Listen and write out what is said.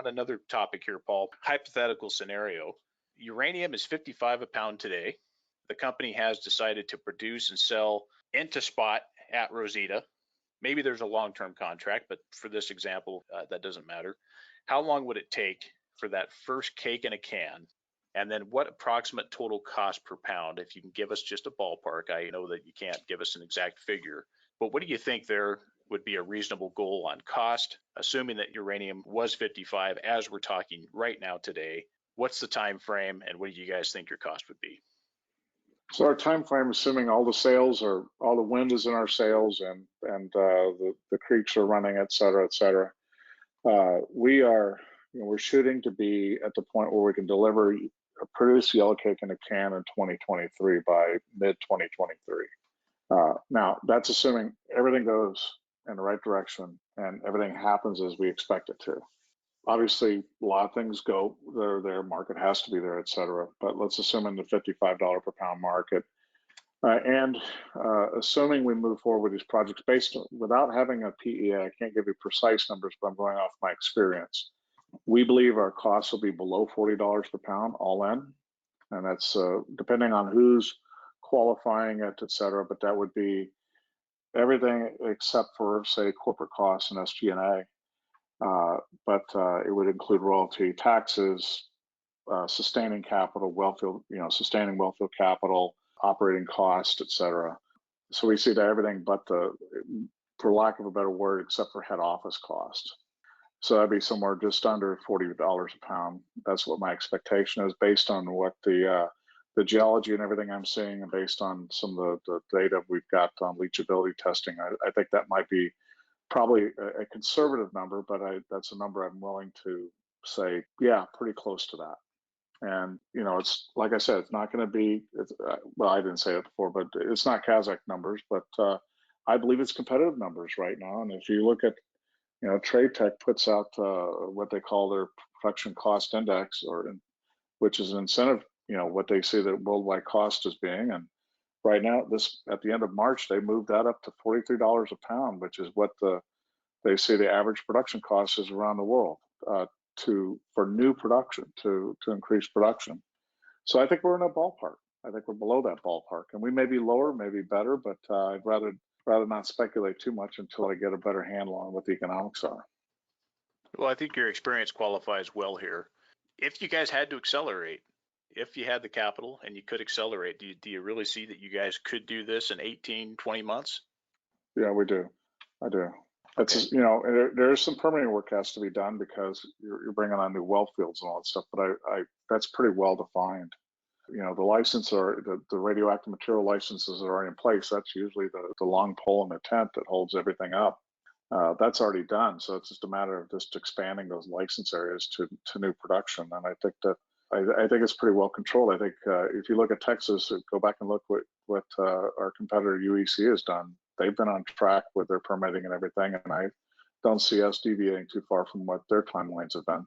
on another topic here, Paul. Hypothetical scenario. Uranium is 55 a pound today. The company has decided to produce and sell into spot at Rosita. Maybe there's a long-term contract, but for this example, that doesn't matter. How long would it take for that first cake in a can? And then what approximate total cost per pound, if you can give us just a ballpark? I know that you can't give us an exact figure, but what do you think there would be a reasonable goal on cost, assuming that uranium was 55 as we're talking right now today? What's the time frame, and what do you guys think your cost would be? So our time frame, assuming all the sales are, all the wind is in our sails, and the creeks are running, et cetera, we're shooting to be at the point where we can produce yellow cake in a can in 2023 by mid 2023. Now that's assuming everything goes in the right direction and everything happens as we expect it to. Obviously, a lot of things go there, market has to be there, et cetera. But let's assume in the $55 per pound market, and assuming we move forward with these projects without having a PEA, I can't give you precise numbers, but I'm going off my experience. We believe our costs will be below $40 per pound all in, and that's depending on who's qualifying it, et cetera. But that would be everything except for, say, corporate costs and SG&A. But it would include royalty, taxes, sustaining capital, sustaining wellfield capital, operating cost, et cetera. So we see that everything but for lack of a better word, except for head office cost. So that'd be somewhere just under $40 a pound. That's what my expectation is, based on what the geology and everything I'm seeing, and based on some of the data we've got on leachability testing. I think that might be probably a conservative number, but that's a number I'm willing to say, yeah, pretty close to that. And, it's like I said, it's not going to be, well, I didn't say it before, but it's not Kazakh numbers, but I believe it's competitive numbers right now. And if you look at, Trade Tech puts out what they call their production cost index, which is an incentive, what they see the worldwide cost as being. And right now, at the end of March, they moved that up to $43 a pound, which is what they say the average production cost is around the world for new production, to increase production. So I think we're in a ballpark. I think we're below that ballpark, and we may be lower, maybe better, but I'd rather not speculate too much until I get a better handle on what the economics are. Well, I think your experience qualifies well here. If you guys had to accelerate, if you had the capital and you could accelerate, do you really see that you guys could do this in 18, 20 months? Yeah, we do. I do. That's there's some permitting work has to be done because you're bringing on new well fields and all that stuff, but that's pretty well defined. The license or the radioactive material licenses that are in place, that's usually the long pole in the tent that holds everything up. That's already done, so it's just a matter of just expanding those license areas to new production. And I think it's pretty well controlled. I think if you look at Texas, go back and look what our competitor UEC has done. They've been on track with their permitting and everything, and I don't see us deviating too far from what their timelines have been.